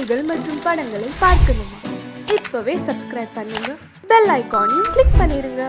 செய்திகள் மற்றும் படங்களை பார்க்கணுமா? இப்பவே சப்ஸ்கிரைப் பண்ணுங்க, பெல் ஐகானையும் கிளிக் பண்ணிருங்க.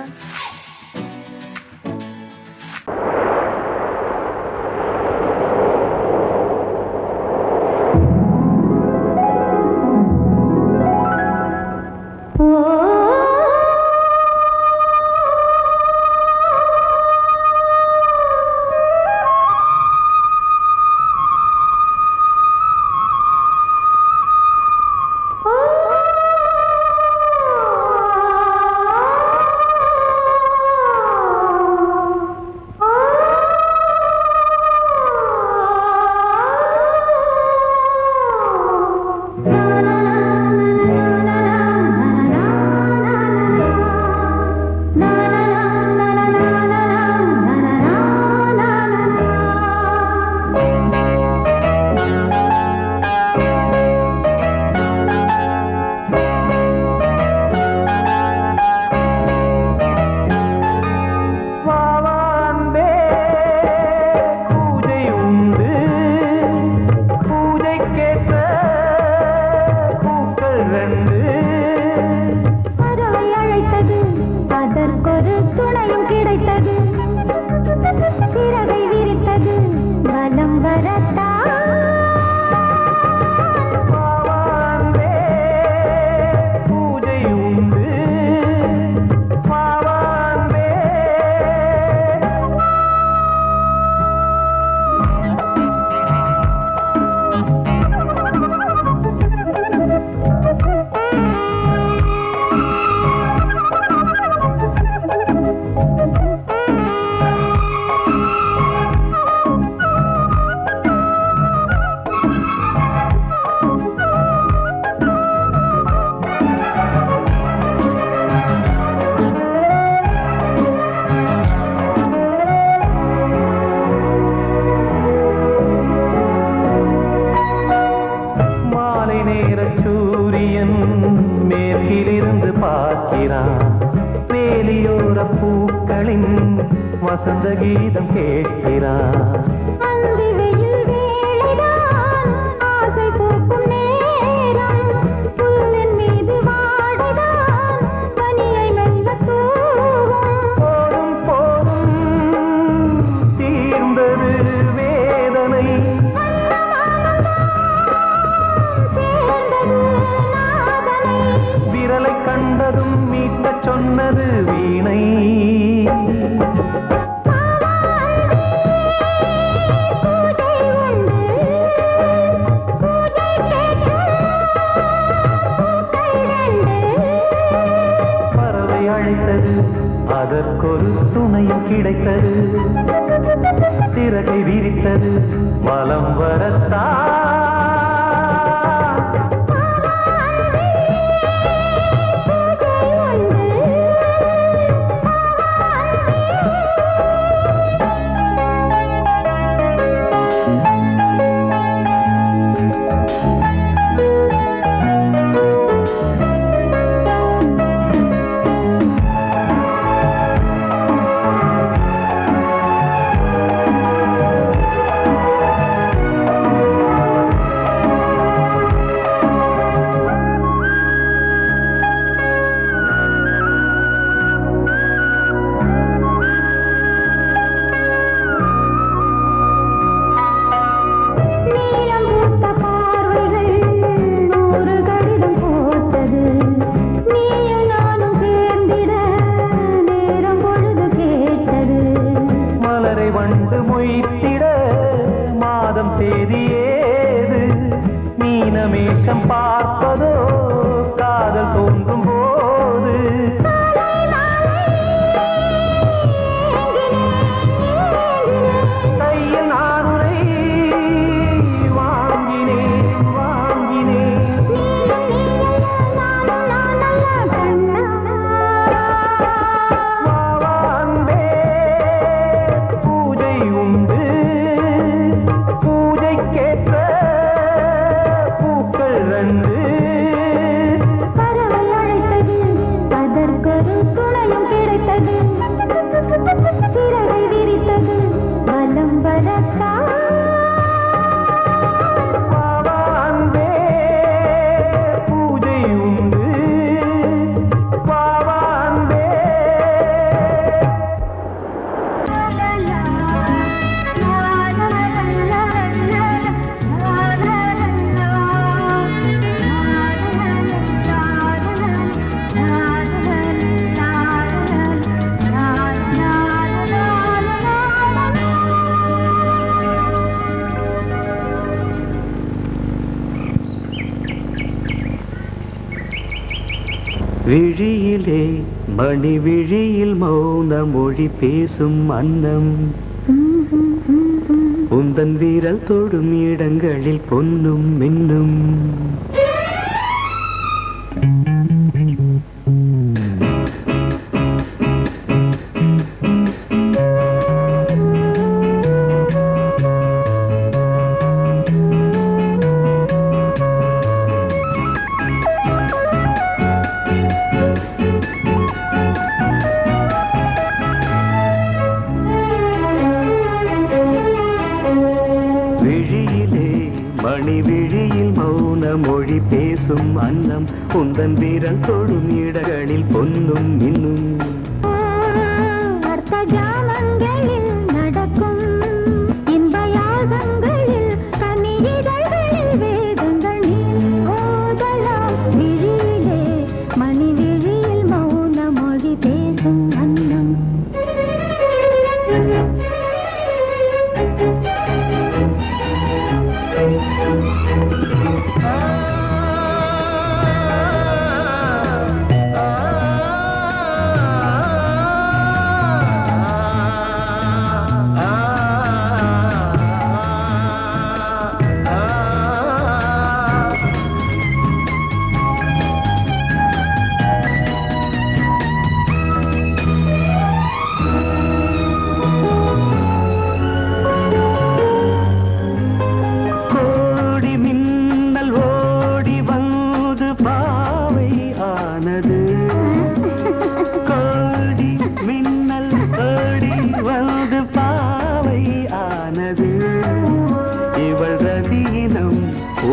மேற்கிலிருந்து பார்க்கிறான், வேலியோர பூக்களின் வசந்த கீதம் கேட்கிறான். கண்டதும் மீட்ட சொன்னது வீணை. பறவை அழைத்தது, அதற்கொரு துணையும் கிடைத்தது. சிறகை விரித்தது, வலம் வரத்தான். வண்டு மொய்த்திட மாதம் தேதியேது, மீனமேஷம் பார்ப்பதோ காதல் தோன்றும் போது. கையில் நானுரை வாங்கினேன் வாங்கினேன். விழியிலே மணி விழியில் மௌன மொழி பேசும் அன்னம் உந்தன் வீரல் தொடும் இடங்களில் பொன்னும் மின்னும் மணி விழியில் மௌன மொழி பேசும் அன்னம் உந்தன் வீரல் தொடும் இடங்களில் பொன்னும் மின்னும் அர்த்த ஜாமங்களில் நடக்கும் இன்ப யாகங்களில் கனியிதழ்களில் வேதங்கள் நீ ஓதலாம் விழியிலே மணி விழியில் மௌன மொழி பேசும் அன்னம்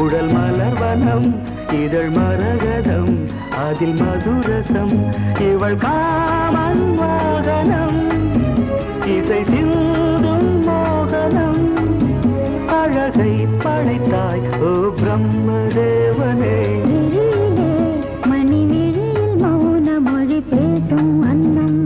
உடல் மலர்வனம் இதழ் மரகதம் அதில் மதுரசம் இவள் காமன் மோகனம் இசை சிந்தும் மோகனம் அழகை படைத்தாய் ஓ பிரம்மதேவனே மணி விழியில் மௌன மொழி பேசும் அன்னம்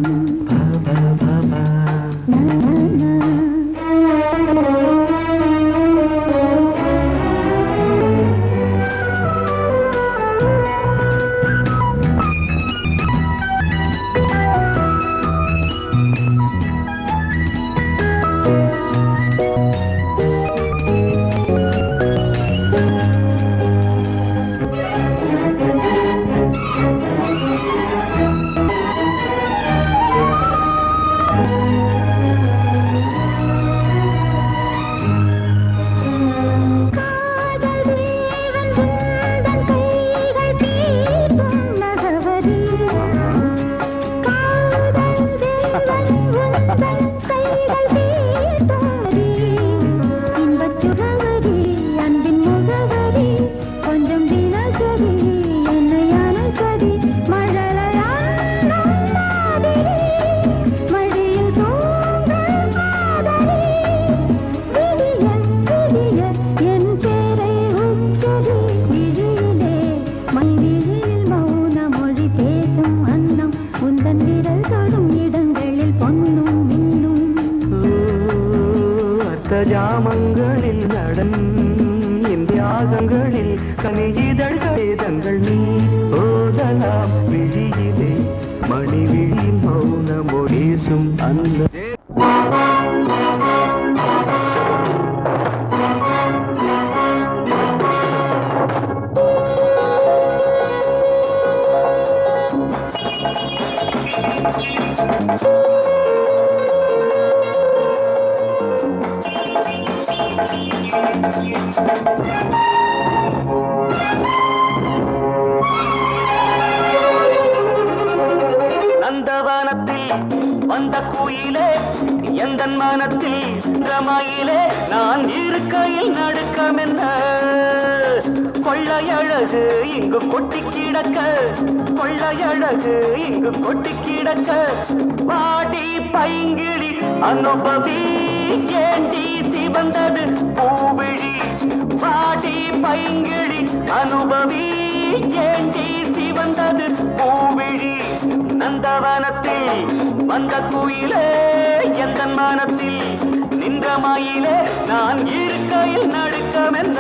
ஜாமங்களில் நடன் இந்தியாகங்களில் கனியிதழ் வேதங்கள் நீ ஓதலாம் விழியிலே மணி விழியில் மௌன மொழிசும் அந்த நந்தவனத்தில் வந்த குயிலே எந்தன் மனத்தில் ரமாயிலே நான் இருக்கையில் நடுக்கமென்ன கொள்ளையழகு இங்கு கொட்டி கிடக்க கொள்ளையழகு இங்கு கொட்டி கிடக்க வாடி பைங்கிழி அனுபவி ஏண்டி சிவந்தது பூவிழி வாடி பைங்கிழி அனுபவி ஏண்டி சிவந்தது பூவிழி நந்தவனத்தில் வந்த குயிலே எந்தன் மனத்தில் நின்ற மயிலே நான் இருக்கையில் நடுக்கமென்ன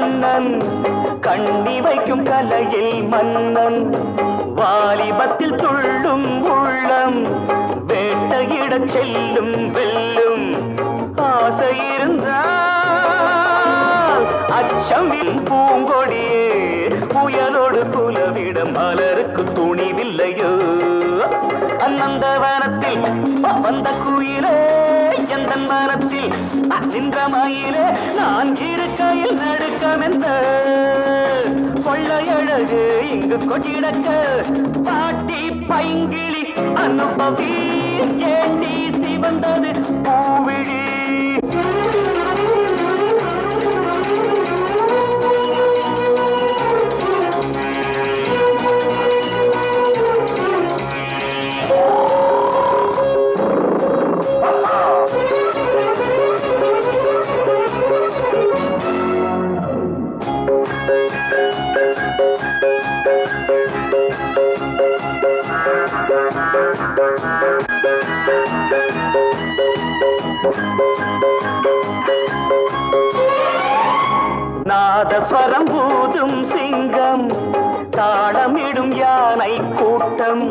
கண்ணன் கண்ணி வைக்கும் கலையில் மன்னன் வாலிபத்தில் துள்ளும் உள்ளம் வேட்டையிடச் செல்லும் வெல்லும் ஆசை இருந்தால் அச்சமில் பூங்கொடியே புயலோடு குலவிட மலருக்கு துணிவில்லையோ அநந்தவனத்தில் வந்த குயிலே எந்த மனத்தில் நின்ற மயிலே நான் இருக்கையில் நடுக்கமென்ற கொள்ளையழகு இங்கு கொட்டிடக்க பாட்டி பைங்கிளி அனுபவி ஏண்டி சிவந்தது பூவிழி நாதஸ்வரம் ஊதும் சிங்கம் தாளமிடும் யானை கூட்டம்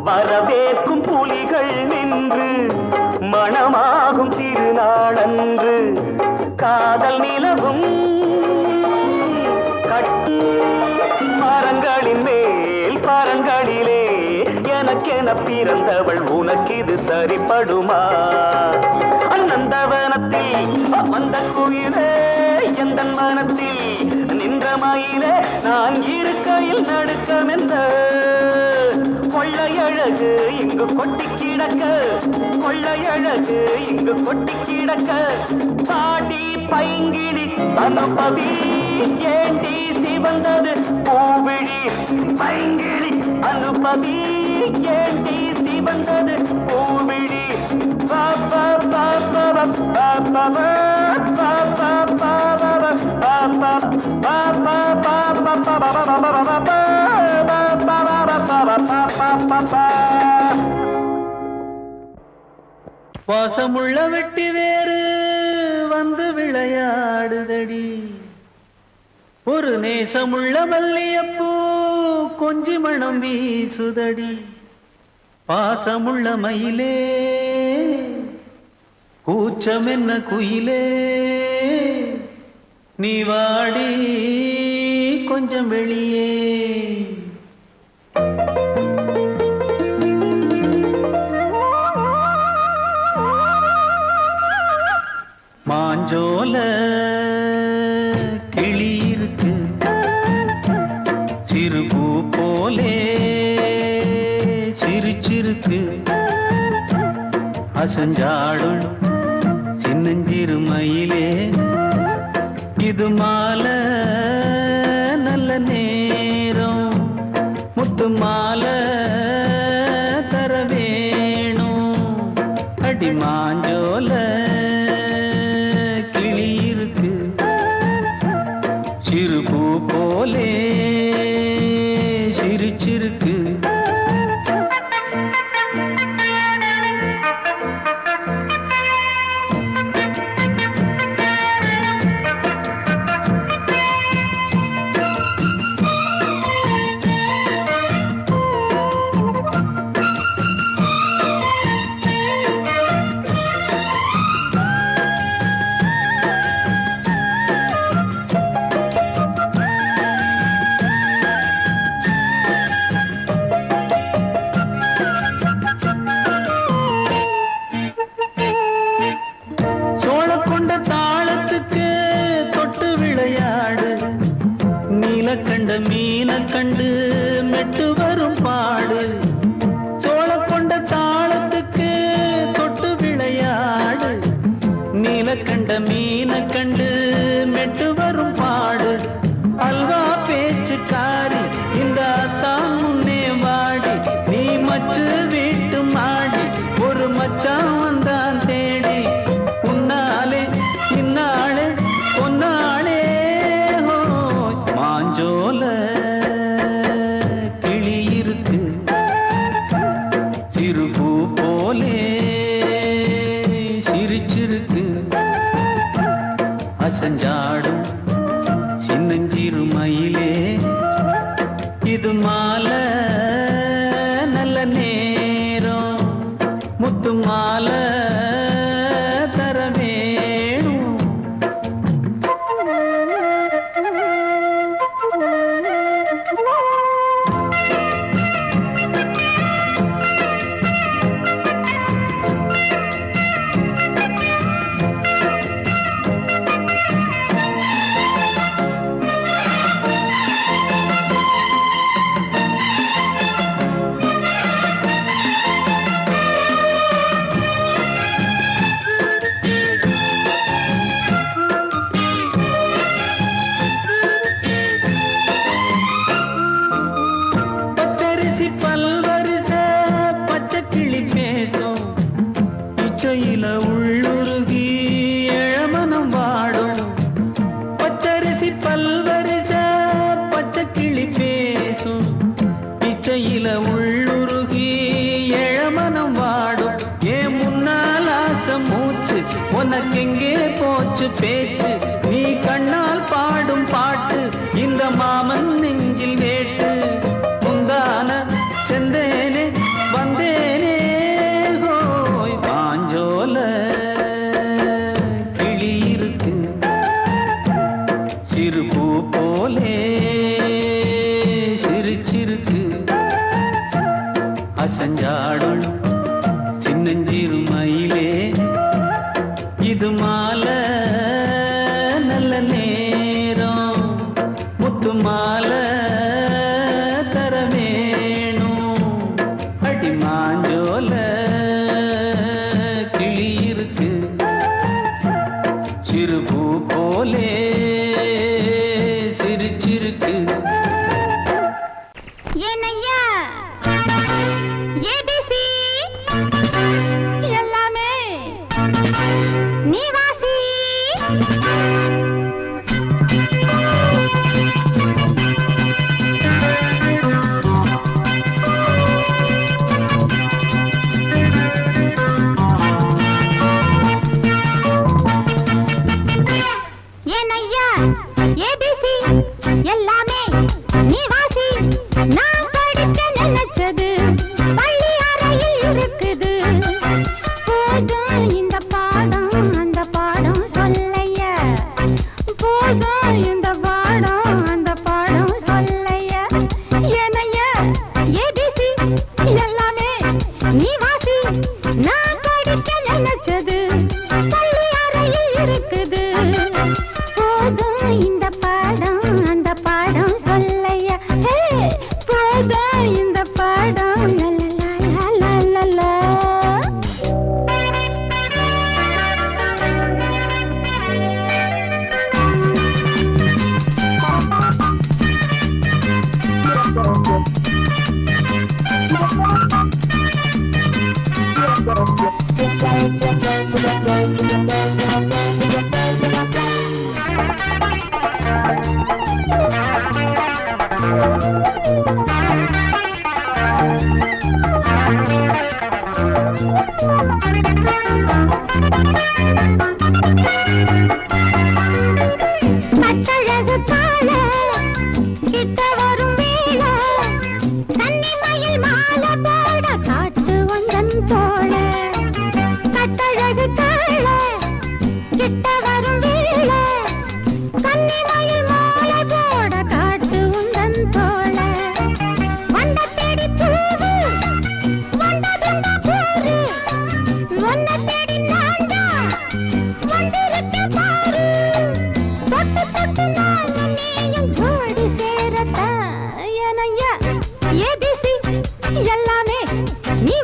வரவேற்கும் புலிகள் நின்று மணமாகும் திருநாளன்று காதல் நிலவும் மரங்களின் மேல் பரங்களிலே எனக்கென பிறந்தவள் உனக்கிது சரிப்படுமா அநந்தவனத்தில் வந்த குயிலே எந்த மனத்தில் நின்ற மயிலே நான் இருக்கையில் நடுக்கமென்ற கொள்ளையழகு இங்கு கொட்டி கிடக்க கொள்ளையழகு இங்கு கொட்டி கிடக்க பாடி பைங்கிடி அனுபவி ஏண்டி சிவந்தது பூவிழி பைங்கிடி அனுபவி ஏண்டி சிவந்தது பூவிழி பாப்பா பாப்பா பாப்பா வாசமுள்ள வெட்டி வேறு வந்து விளையாடுதடி ஒரு நேசமுள்ள மல்லியப்பூ கொஞ்சி மணம் வீசுதடி பாசமுள்ள மயிலே கூச்சம் என்ன குயிலே நீ வாடி கொஞ்சம் வெளியே மாஞ்சோல கிளி இருக்கு சிறுபூ போலே சிரிச்சிருக்கு அசஞ்சாடும் சின்னஞ்சிறு மயிலே இது மாலை நல்ல நேரம் முத்து மாலை தர வேணும் அடி மாஞ்சோல கிளி இருக்கு சிறுபூ போலே சிரிச்சிருக்கு முத்து மாலை தர வேணும். பச்சரிசி பல்வரிச பச்சை கிளி பேசும், இச்சையில உள்ளுருகி இளமனம் வாடும். பச்சரிசி பல்வரிச பச்சை கிளி பேசும், இச்சையில உள்ளுருகி இளமனம் வாடும். ஏன் முன்னால் ஆசை மூச்சு உனக்கெங்கே போச்சு பேச்சு, நீ கண்ணால் பாடும் பாட்டு இந்த மாமன் நெஞ்சில் வேட்டு. முந்தான செந்தேனே வந்தேனே ஹோய், பாஞ்சோல கிளி இருக்கு சிறு பூ போலே சிரிச்சிருக்கு. அசஞ்சாடும் சின்னஞ்சிறு மயிலே, இது மாலை நல்ல நேரம், முத்து மாலை தர வேணும். அடி மாஞ்சோல கிளி இருக்கு சிறு பூ போலே சிரிச்சிருக்கு. ஏனையா ஏபிசி எல்லாமே நீ வாசி. ஏனையா ஏபிசி எல்லாமே நீ வாசி. நான் படிக்க நினைச்சது பள்ளி அறையில் இருக்குது. போதும் இந்த பாடம் அந்த பாடம் சொல்லையா, போதும் இந்த பாடம் அந்த பாடம் சொல்லையா. ஏனையா ஏபிசி எல்லாமே நீ வாசி. நான் படிக்க நினைச்சது பள்ளி அறையில் இருக்குது. போதும் இந்த பாடம் அந்த பாடம் சொல்லையா, போதும் இந்த பாடம் லலலலலலலா. கட்டழகு கால கிட்ட வரும் வேளை, கன்னிமயில் மாலை போட காட்டு வந்தன் தோள. கட்டழகு கால கிட்ட வரும் வேளை, கன்னிமயில் மாலை போட காட்டு வந்தன் தோள. வந்த தேடி தூவு வந்ததுண்ட போரு, ஒன்ன தேடி நான்டா வந்திருக்க பாரு. தொட்டு தொட்டு நானும் நீயும் ஜோடி சேரத்தான். ஏனையா ஏபிசி எல்லாமே நீ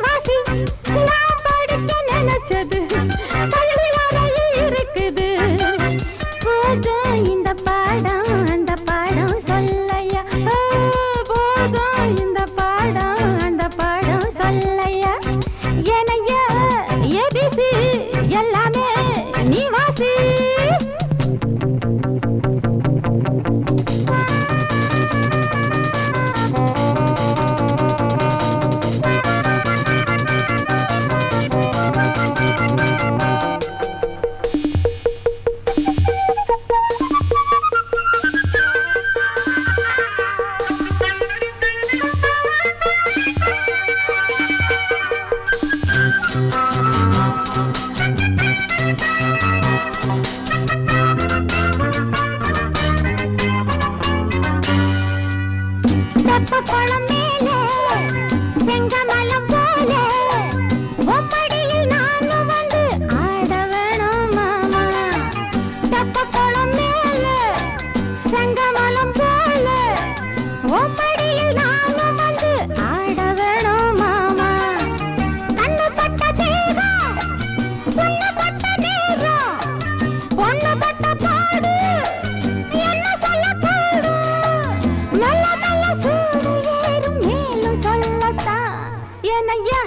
ஏனையா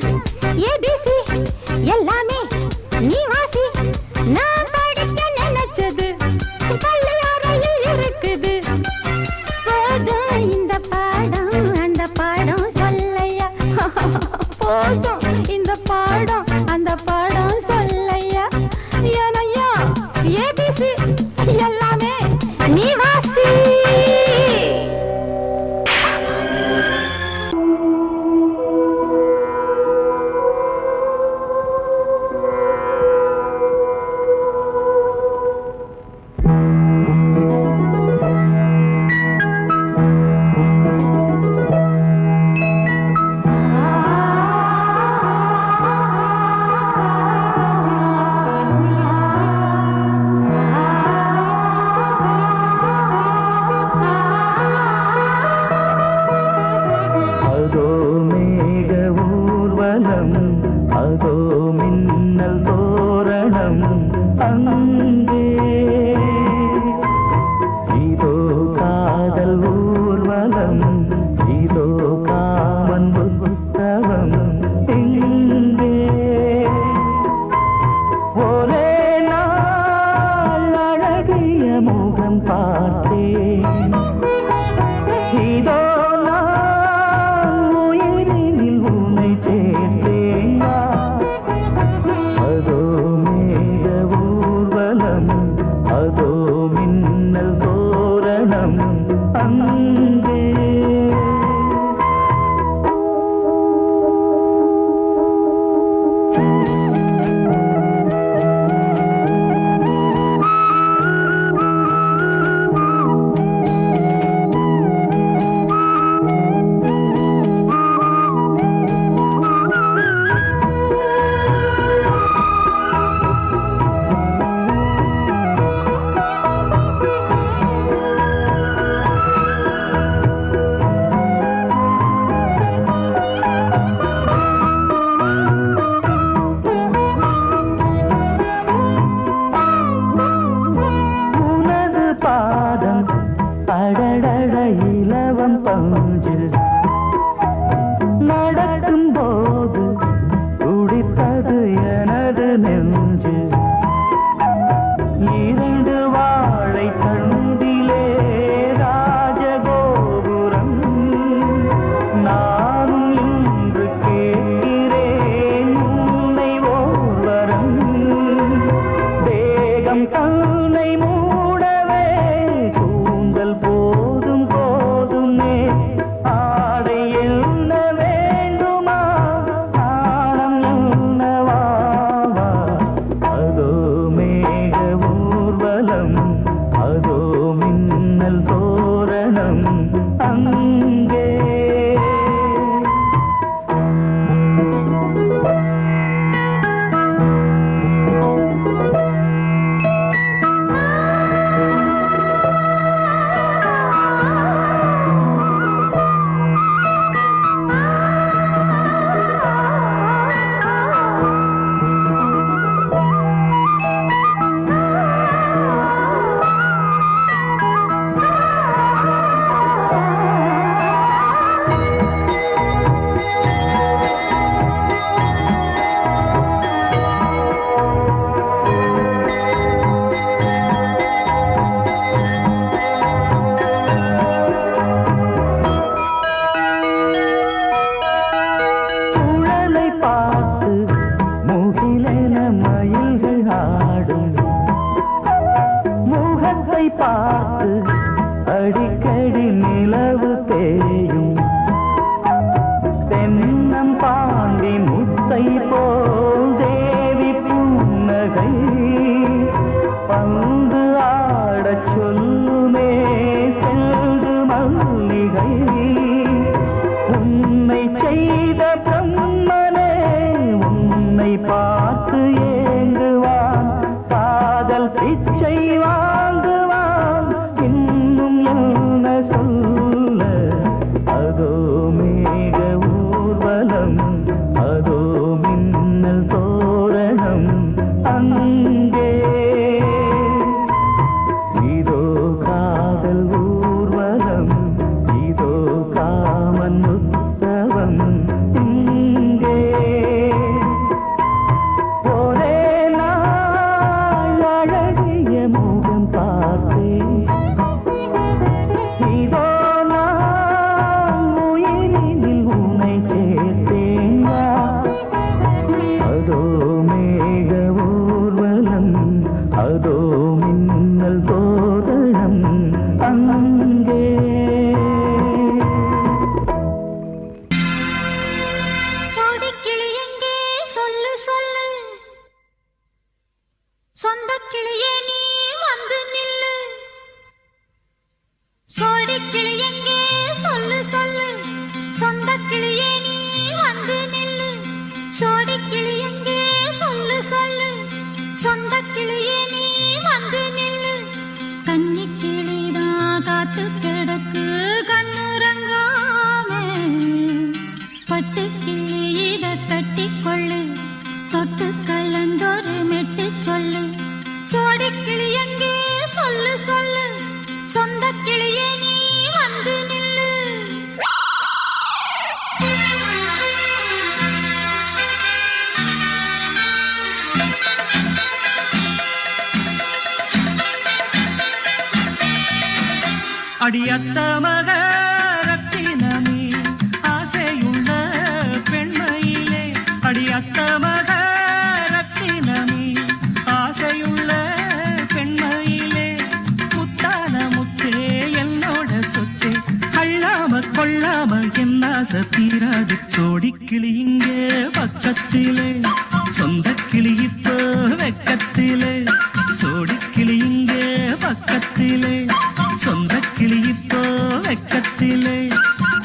ஏபிசி எல்லாமே நீ வாசி நான் படிக்க நினைச்சது பள்ளியறையில் இருக்குது போதும் இந்த பாடம் அந்த பாடம் சொல்லையா போதும் இந்த பாடம் அந்த பாடம் சொல்லையா ஏனையா ஏபிசி எல்லாமே நீ வாசி காமன் உற்சவம் பட்டு கிளி இத கட்டிக்கொள்ளு தொட்டு கலந்தொரு மெட்டு சொல்லு சோடி கிளி எங்கே சொல்லு சொல்லு சொந்த கிளியே நீ வந்து நில்லு அடியத்த மக ரத்தினமே ஆசையுள்ள பெண்மையிலே அடியத்த மக ரத்தினமே ஆசையுள்ள பெண்மையிலே முத்தான முத்தே என்னோட சொத்தே அள்ளாம கொள்ளாம என் ஆசை தீராது சோடிக்கிளி இங்கே பக்கத்திலே சொந்த கிளி இப்போ வெக்கத்திலே சோடிக்கிளி இங்கே பக்கத்திலே சொந்த கிளி இப்போ வெக்கத்திலே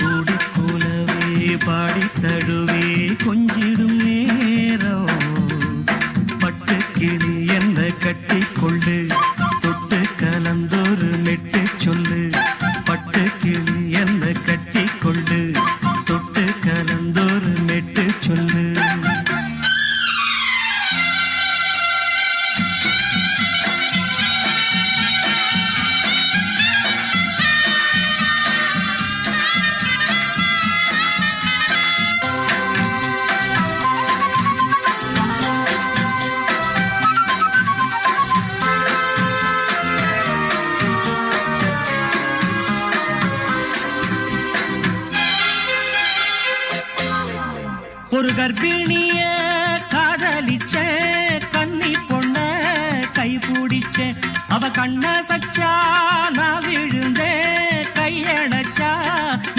கூடி கூலவே பாடி தழுவே கொஞ்சிடும் நேரம் பட்டு கிளி என்ன கட்டி கொண்டு தொட்டு கலந்தொரு மெட்டு சொல்லு பட்டு கிளி என்ன கட்டி கொண்டு தொட்டு கலந்தொரு மெட்டு சொல்லு ஒரு கர்ப்பிணிய காதலிச்ச கன்னி பொண்ண கை பிடிச்ச அவ கண்ண சச்சா நான் விழுந்தேன் கையடைச்சா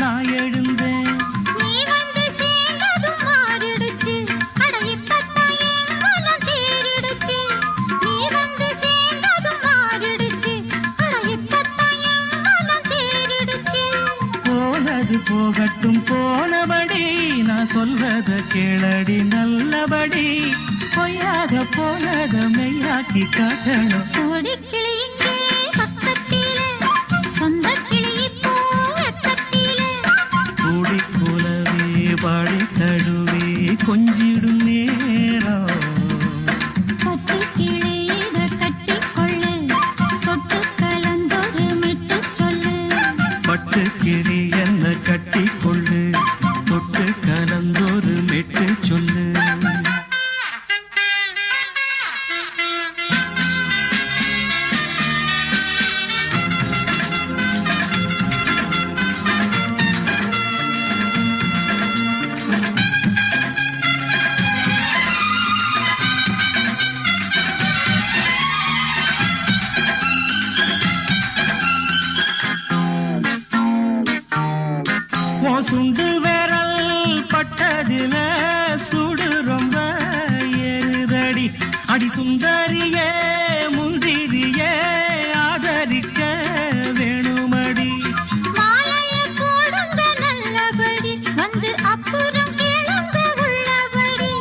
நான் எழுந்தேன் நீ வந்து சேர்ந்ததும் மாறிடுச்சு அட இப்பத்தான் என் மனம் தேறிடுச்சு நீ வந்து சேர்ந்ததும் மாறிடுச்சு அட இப்பத்தான் என் மனம் தேறிடுச்சு போனது போகட்டும் போனபடி நான் சொல்றத கேளடி நல்லபடி பொய்யாக போனத மெய்யாக்கி காட்டணும் சோடி கிளி இங்கே பக்கத்திலே சொந்த கிளி இப்போ வெக்கத்திலே கூடி கூலவே பாடி தழுவே கொஞ்சிடும் நேரம் பட்டு கிளி இத கட்டிக்கொள்ளு தொட்டு கலந்தொரு மெட்டு சொல்லு பட்டு கிளி என்ன கட்டி கொள்ளு தொட்டு கலந்தொரு மெட்டு சொல்லு சுண்டு விரல் பட்டதில சுடு ரொம்ப ஏறுதடி அடி சுந்தரியே முந்திரியே ஆதரிக்க வேணுமடி மாலைய போடுங்க நல்லபடி வந்து அப்புறம் கேளுங்க உள்ளபடி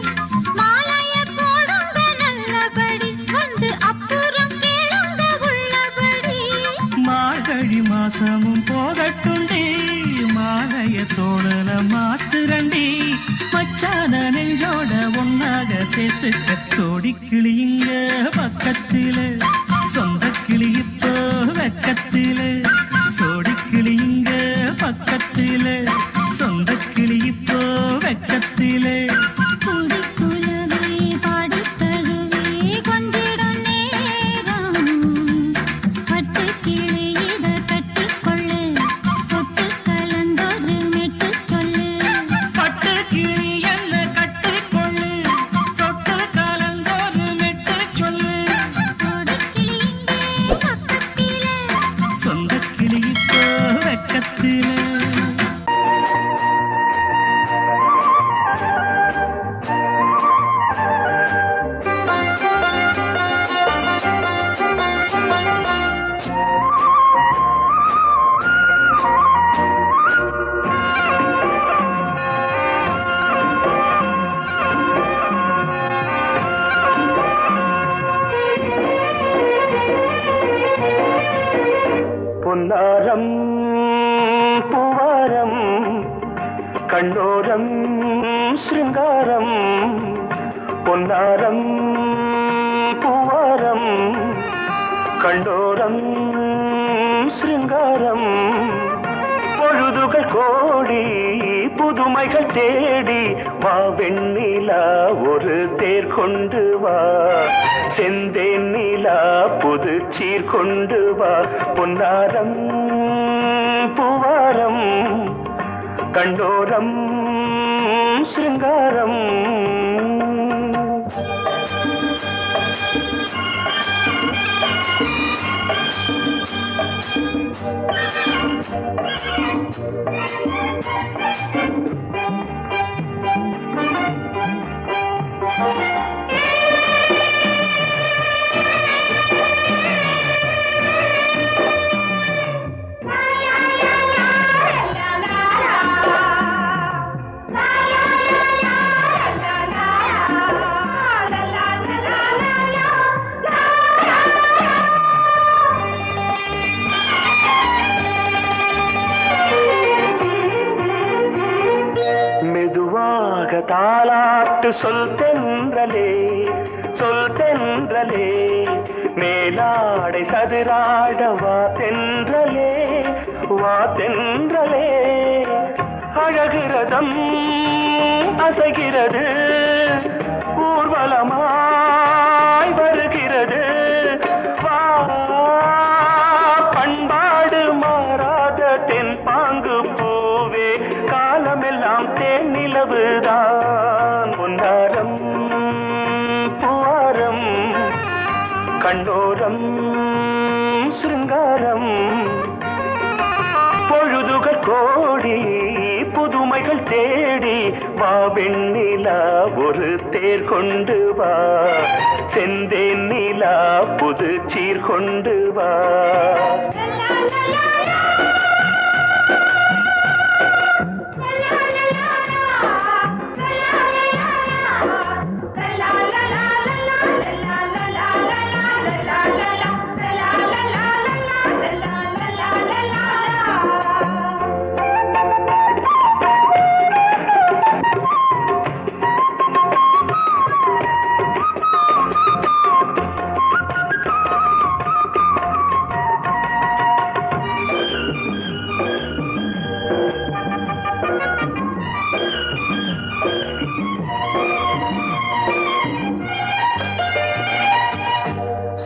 மாலைய போடுங்க நல்லபடி வந்து அப்புறம் கேளுங்க உள்ளபடி மார்கழி மாசமும் போகட்டுண்டி மாலைய தோழல மாத்துரண்டி மச்சான நெஞ்சோட ஒன்னாக சேர்த்துக்க சோடி கிளி இங்க பக்கத்திலே சொந்த கிளி இப்போ வெக்கத்திலே சோடி கிளி இங்க பக்கத்திலே சொந்த கிளி இப்போ வெக்கத்திலே கூடி குலவே பாடி தழுவே கொஞ்சிடும் நேரம் பட்டு கிளி இத கட்டிக்கொள்ளு தொட்டு கலந்தொரு மெட்டு சொல்லு பட்டு கிளி என்ன கட்டிக்கொள்ளு தொட்டு கலந்தொரு மெட்டு சொல்லு சோடி கிளி இங்கே பக்கத்திலே சொந்த கிளி இப்போ வெக்கத்திலே பொன்னாரம் பூவாரம் கண்ணோரம் சிருங்காரம் பொன்னாரம் பூவாரம் கண்டோரம் சிருங்காரம் பொழுதுகள் கோடி புதுமைகள் தேடி வா வெண்ணிலா ஒரு தேர் கொண்டு வா செந்தேன் நிலா புது சீர் கொண்டு வா பொன்னாரம் பூவாரம் கண்டோரம் சிருங்காரம் தாலாட்டு சொல் தென்றலே சொல் தென்றலே மேலாடை சதுராட வா தென்றலே வா தென்றலே அழகிறதம் அசைகிறது ஊர்வலமாய் வருகிறது வா பண்பாடு மாறாத தென் பாங்கு பூவே காலமெல்லாம் தேன் நிலவுதான் பொன்னாரம் பூவாரம் கண்டோரம் சிருங்காரம் பொழுதுகள் கோடி புதுமைகள் தேடி வா வெண்ணிலா ஒரு தேர் கொண்டு வா செந்தேன் நிலா புது சீர் கொண்டு வா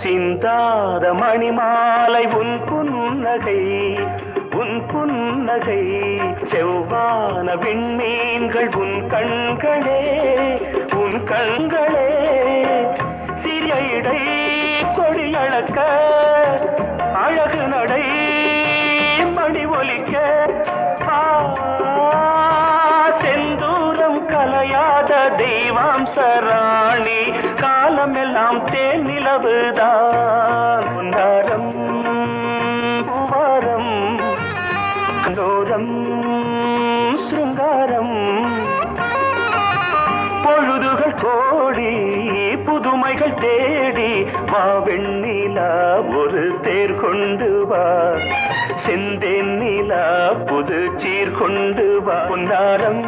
சிந்தாத மணிமாலை உன் புன்னகை செவ்வான விண்மீன்கள் உன் கண்களே சிறிய இடை கொடியளக்க அழகு நடை மணி ஒலிக்க செந்தூரம் கலையாத தெய்வாம்சராணி காலமெல்லாம் தேன் நிலவுதான் பொன்னாரம் பூவாரம் கண்டோரம் சிருங்காரம் பொழுதுகள் கோடி புதுமைகள் தேடி வா வெண்ணிலா ஒரு தேர் கொண்டு வா செந்தேன் நிலா புது சீர் கொண்டு வா பொன்னாரம்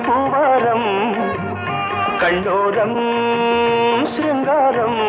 பூவாரம் கண்டோரம் சிருங்காரம்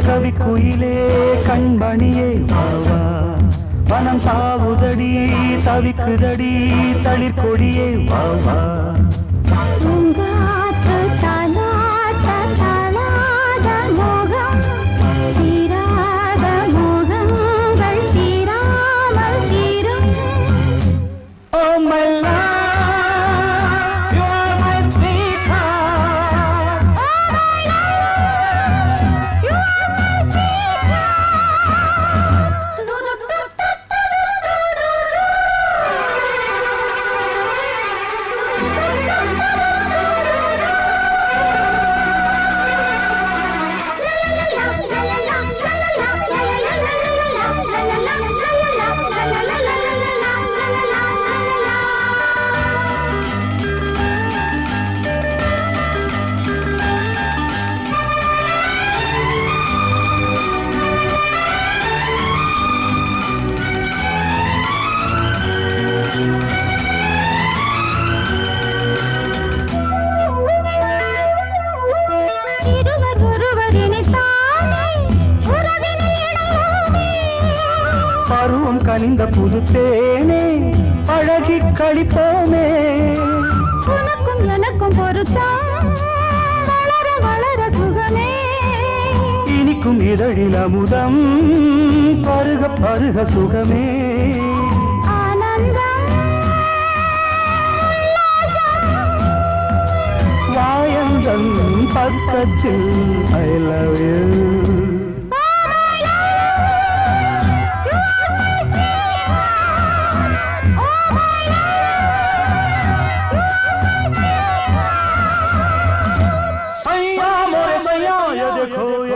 கவிக்குயிலே கண்மணியே வாவா வனம் தாவுதடி தவிக்குதடி தளிர்கொடியே வாவா my love, you are my sweetheart. Oh my love, you are my பருவம் கனிந்த புது தேனே அழகி கழிப்போமே உனக்கும் எனக்கும் பொருத்தம் வளர வளர சுகமே இனிக்கும் இதழில் அமுதம் பருக பருக சுகமே ஆனந்தம் வாயந்தன் பக்கத்தில் I love you.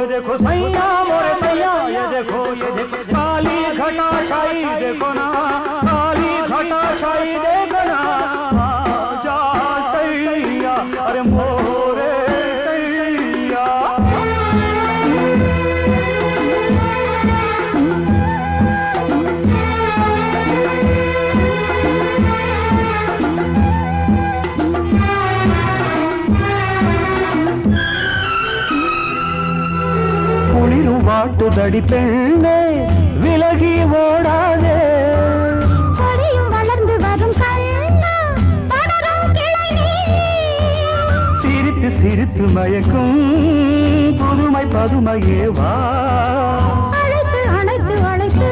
देखो सैया मोरे सैया ये देखो काली घटा छाई देखो ना काली घटा छाई देखो ना जा सैया अरे मोरे सैया வாட்டுதடி பெண்ணே விலகி ஓடாதே செடியும் வளர்ந்து வரும் கண்ணா படரும் கிளை நீ சிரித்து சிரித்து மயக்கும் புதுமை பதுமையே வா அழைத்து அழைத்து அழைத்து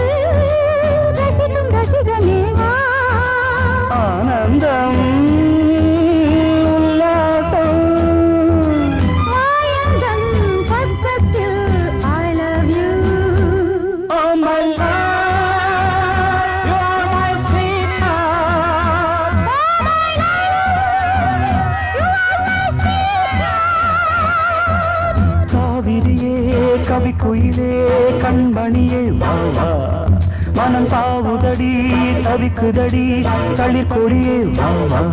ரசிக்கும் ரசிகனே வா ஆனந்தம் கவி குயிலே கண்மணியே வாவா மனம் தாவுதடி தவிக்குதடி தளிர் கொடியே வாவா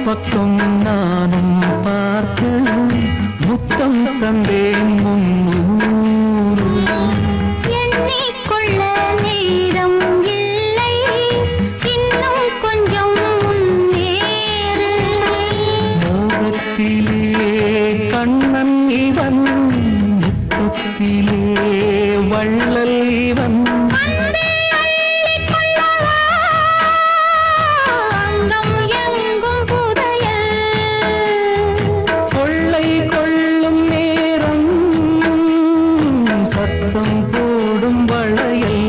பக்கம் நானும் பார்த்து முத்தம் தந்தேன் முன்னூறு எண்ணிக்கொள்ள நேரம் இல்லை இன்னும் கொஞ்சம் முன்னேறு மோகத்திலே கண்ணன் இவன் முத்தத்திலே வள்ளல் இவன் அங்கம் எங்கும் புதையல் கொள்ளை கொள்ளும் நேரம் சத்தம் போடும் வளையல்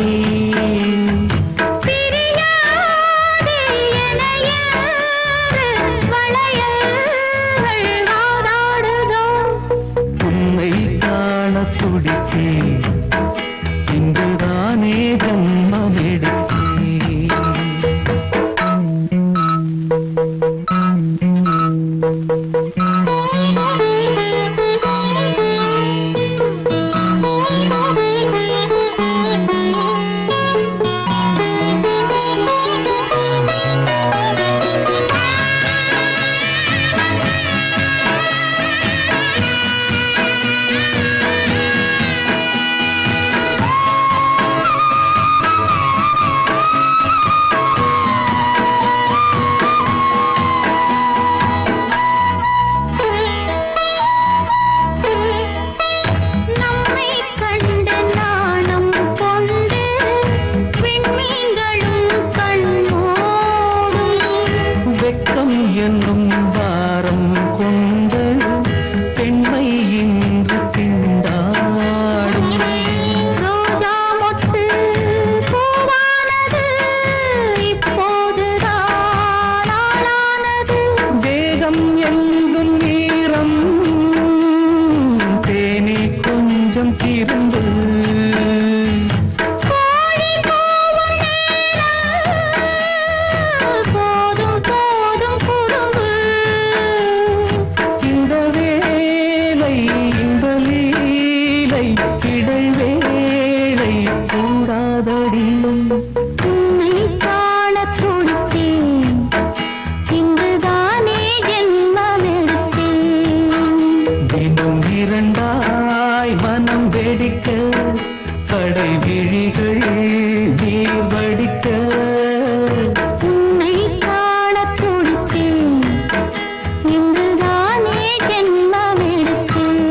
பிரியாதே எனையாறு வளையல்கள் வாதாடுதோ உன்னை காண துடித்தேன் இங்குதானே ஜன்மம் எடுத்தேன் நம்மை கண்டு நாணம் கொண்டு விண்மீன்களும் கண்ணோடும் வெட்கம் என்னும் வாரம் கொண்டு பெண்மை இன்று திண்டாடும் ரோஜா மொட்டு பூவானது இப்போதுதான் ஆளானது வேகம் எங்கும் நீரம் தேனி கொஞ்சம் திரும்பு கோழி கூவும் நேரம் போதும் போதும் குறும்பு இந்த வேலை இந்த லீலை இடைவேளை கூடாதடி உன்னை காண துடித்தேன் இங்குதானே ஜென்மமெடுத்தேன் தினம் இரண்டாய் மனம் வெடிக்க கடை விழிகள் நீர் வடிக்க உன்னை காண துடித்தேன் இங்குதானே ஜென்மமெடுத்தேன்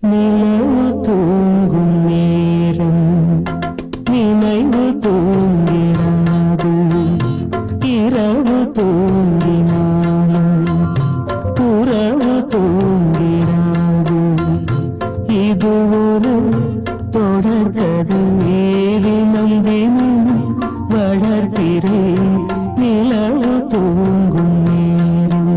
நிலவு தூங்கும் நேரம் நினைவு தூங்கினாது இரவு தூங்கினாலும் உறவு தூங்கினாது இது ஒரு தொடர்கதை தினம் தினம் வளர்கிறேன் நிலவு தூங்கும் நேரம்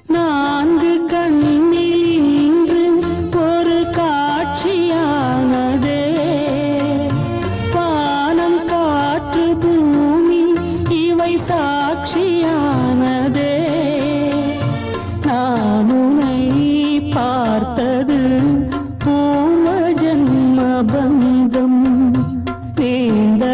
நான்கு கண்ணில் இன்று ஒரு காட்சியானதே வானம் காற்று பூமி இவை சாட்சியானதே நான் உன்னை பார்த்தது பூர்வ ஜன்ம பந்தம் நீண்ட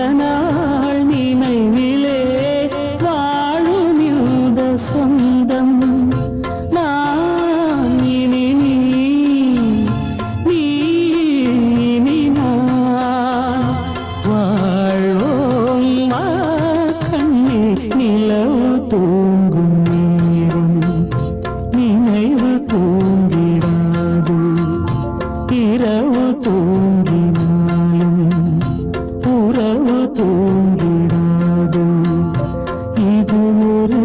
தூங்கிடாது. இது ஒரு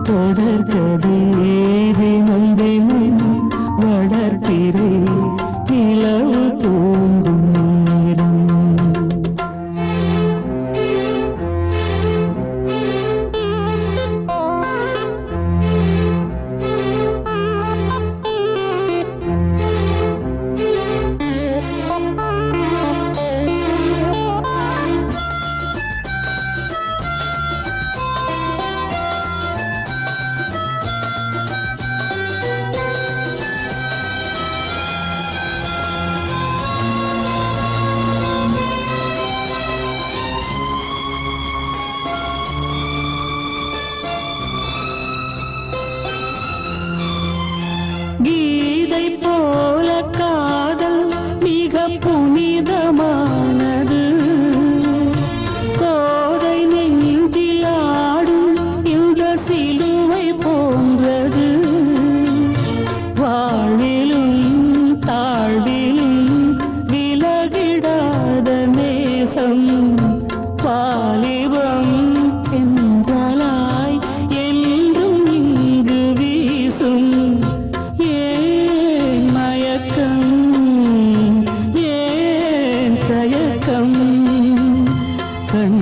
தொடர்கதை, தினம் தினம் வளர்ப்பிறை நிலவு தூங்கும் நேரம். கீதை போல காதல் மிக புனிதமானது. கோதை நெஞ்சில் ஆடும் இந்த சிலுவை போன்றது. வாழ்விலும் தாழ்விலும் விலகிடாத நேசம். வாலிபம் என்றாலாய் என்றும் இங்கு வீசும். ஏன் மயக்கம், ஏன் தயக்கம், கண்